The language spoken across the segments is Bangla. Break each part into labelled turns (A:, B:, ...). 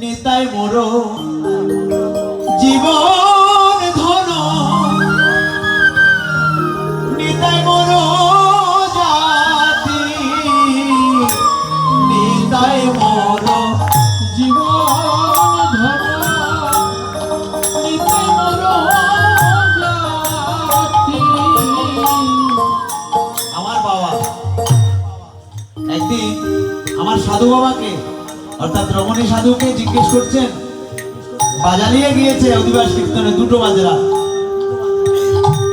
A: নিতাই মোর জীবন ধন, নিতাই মোর জাতি, নিতাই মোর জীবন ধন, নিতাই মোর জাতি। আমার বাবা একদিন আমার সাধু বাবাকে অর্থাৎ রমণী সাধুকে জিজ্ঞেস করছেন, বাজালিয়ে গিয়েছে অধিবাস কীর্তনে 2টো বাজরা,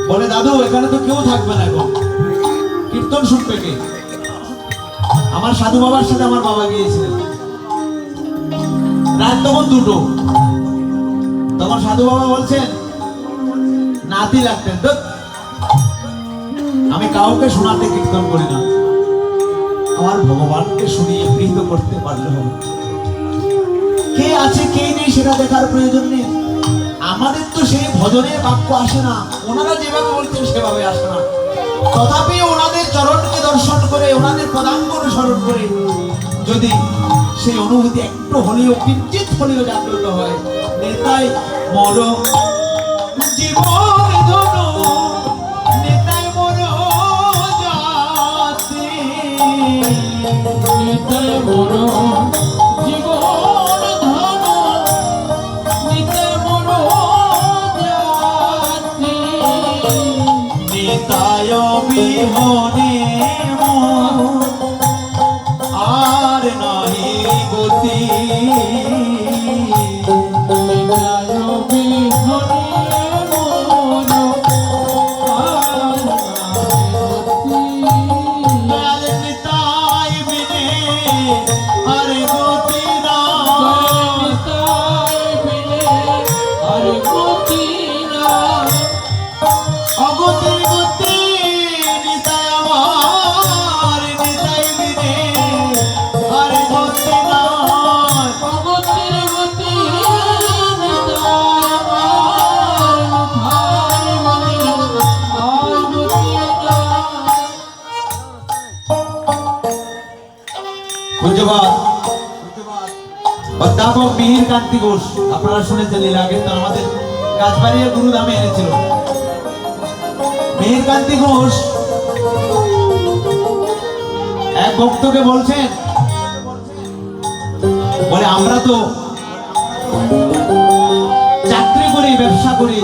A: বলে দাদু এখানে তো কেউ থাকবে না, এখন কীর্তন শুনবে কে? আমার সাধু বাবার সাথে আমার বাবা গিয়েছিলেন, রাত তখন 2টো। তখন সাধু বাবা বলছেন নাতি লাগতেন, আমি কাউকে শোনাতে কীর্তন করি না, আমার ভগবানকে শুনিয়ে প্রীত করতে পারলে হবে। কে আছে কে নেই সেটা দেখার প্রয়োজন নেই, আমাদের তো সেই ভজনের বাক্য আসে না, ওনারা যেভাবে বলছেন সেভাবে আসে না। তথাপি ওনাদের চরণকে দর্শন করে, ওনাদের পদাঙ্গ অনুসরণ করে যদি সেই অনুভূতি একটু হলেও কিঞ্চিত হলেও জাগ্রত হয়, নেতাই মর জীবন ধন, নেতাই মর জাতি, নিতাই মোর জীবন ধন, নিতাই মোর জাতি, নিতাই বিহনে মোর আর নাহি গতি, নিতাই বিহনে মোর আর নাহি গতি, নিতাই বিনে আর গতি না, নিতাই বিনে আর গতি না, অগতির গতি নিতাই আমার, নিতাই বিনে আর গতি না, অগতির গতি নিতাই আমার, নিতাই বিনে আর গতি না। পূজ্যপাদ অধ্যাপক মিহির কান্তি ঘোষ, আপনারা শুনেছেন এর আগে, তো আমাদের কাজবাড়িয়া গুরুধামে এনেছিল। মিহির কান্তি ঘোষ এক ভক্তকে বলছেন, বলে আমরা তো চাকরি করি, ব্যবসা করি,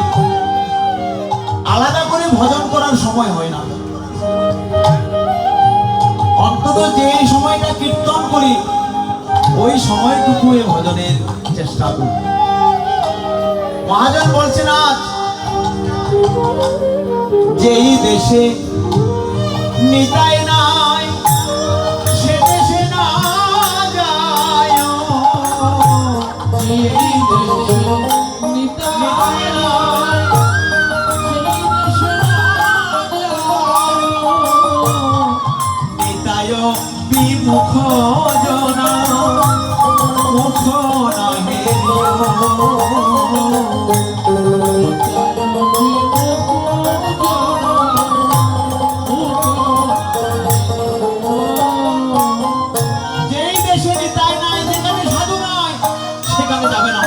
A: আলাদা করে ভজন করার সময় হয় না, অন্তত যে সময়টা কীর্তন করি ওই সময়টুকু ভজনের চেষ্টা করি। মহাজন বলছেন আজ যেই দেশে নিতাই নাই সে দেশে না যায়, যেই দেশে নিতাই নাই সেই দেশে না যায়, নিতাই বিমুখ জনা মুখ নাহি, যেই দেশে নিতাই নাই, যেখানে সাধু নাই সেখানে যাবে না,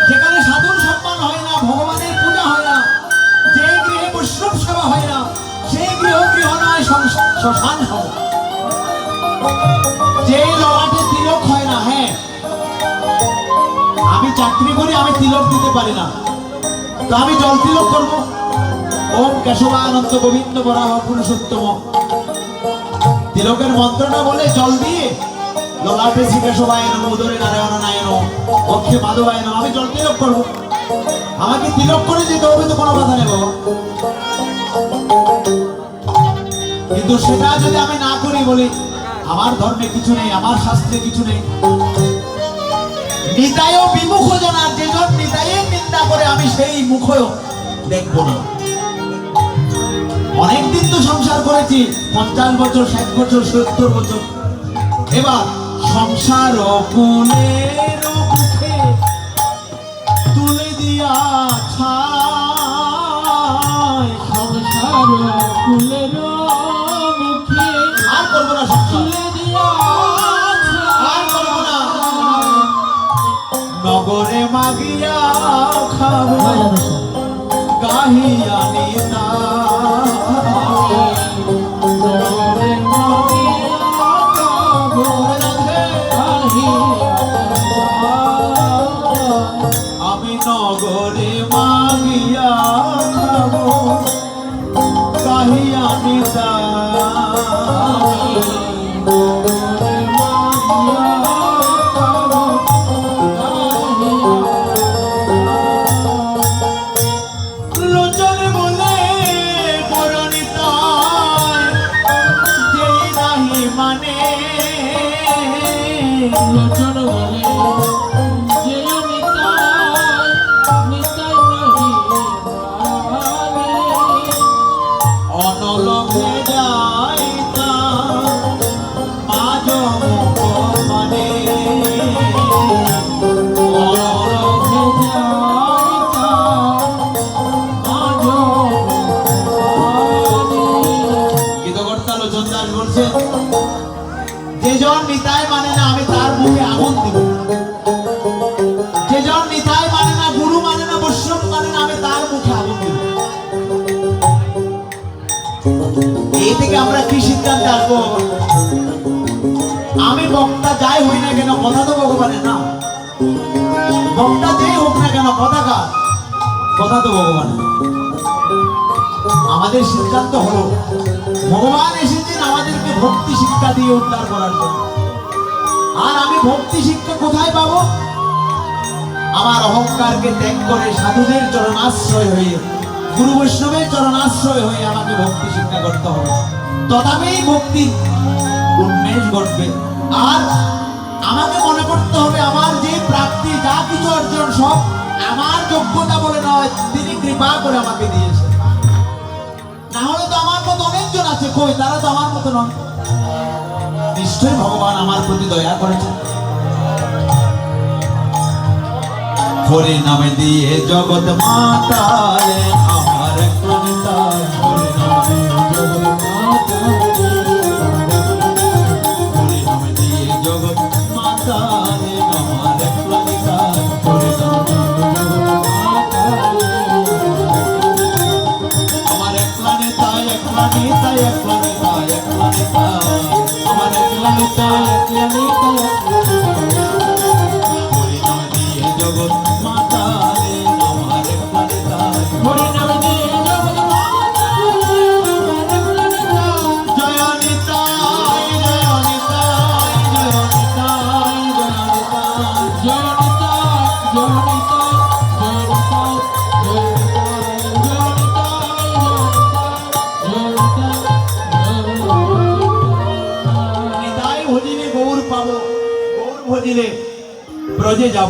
A: যেখানে সাধুর সম্মান হয় না, ভগবানের পূজা হয় না, যে গৃহে বৈষ্ণব সেবা হয় না, সেই গৃহ নয় শ্মশান হবে, যেই ললাটে তিলক হয় না। হ্যাঁ আমি চাকরি করি, আমি তিলক দিতে পারি না, তো আমি জল তিলক করবো, ওম কেশবানন্দ গোবিন্দ বরাহ পুরুষোত্তম তিলকের মন্ত্রটা বলে জল দিয়ে ললাটে শ্রী কেশবায় নম, উদরে নারায়ণ নারায়ণ, অক্ষে মাধবায় নম, আমি জল তিলক করবো, আমাকে তিলক করে দিতে হবে, তো কোনো বাধা নেই বাবা। কিন্তু সেটা যদি আমি না করি, বলি আমার ধর্মে কিছু নেই, আমার শাস্ত্রে কিছু নেই, নিতাই বিমুখ জনার, যেজন নিতাইয়ের নিন্দা করে আমি সেই মুখ দেখবো না। অনেকদিন তো সংসার করেছি, 50 বছর, 60 বছর, 70 বছর, এবার সংসার কুলের মুখে তুলে দিয়া ছায়
B: সংসার কুলের মুখে
A: আর করবো না সংসার
B: তুলে দিয়া
A: আর করবো না নগরে মাগিয়া খাবো গাহিয়া নিতা আমি নগরে মাগিয়া খাবো গাহিয়া নিতা লোচন বলে বরণিতায় যেই নাহি মানে
B: লোচন বলে যে নিতাই নিতাই নাহি মানে
A: অনলকে যাইতা আজ মুখ মানে
B: অনলকে যাইতা আজ
A: গীতকর্তা লোচন দাস বলছে যেজন নিতাই মানে না আমি তার মুখে আগুন দিব যেজন নিতাই মানে না গুরু মানে না বৈষ্ণব মানে না আমি তার মুখে আগুন দিব এই থেকে আমরা কি সিদ্ধান্তে আসবো আমি বক্তা যাই হই না কেন কথা তো ভগবানের না বক্তা যেই হোক না কেন কথা কার কথা তো ভগবানের আমাদের সিদ্ধান্ত হলো ভগবান এসেছেন আমাদেরকে ভক্তি শিক্ষা দিয়ে উদ্ধার করার জন্য আর আমি ভক্তি শিক্ষা কোথায় পাবো আমার অহংকারকে ত্যাগ করে সাধুদের চরণাশ্রয় হয়ে গুরু বৈষ্ণবের চরণাশ্রয় হয়ে আমাকে ভক্তি শিক্ষা করতে হবে তথাপি ভক্তি উন্মেষ ঘটবে আর আমাকে মনে করতে হবে আমার যে প্রাপ্তি যা কিছু অর্জন সব আমার যোগ্যতা বলে নয় তিনি কৃপা করে আমাকে দিয়েছেন না হলে তো আমার মতো অনেকজন আছে কই তারা তো আমার মতো নয় নিশ্চয়ই ভগবান আমার প্রতি দয়া করেছেন হরি নামে দিয়ে জগৎ মাতালে আমার প্রণিতায় হরি নামে হরি নামে দিয়ে জগৎ মাতালে আমার প্রণিতায় হরি নামে আমার একলা নেতায় একলা নেতায় একলা নেতায় একলা নেতায় আমার একলা নেতায় একলা নেতায় হরি নামে দিয়ে জগৎ মাতালে আমার একলা নেতায়
B: হরি নামে দিয়ে জগৎ
A: জয় নিতাই জয় নিতাই জয় নিতাই জয় নিতাই ভজিলে গৌর পাবো গৌর ভজিলে ব্রজে যাব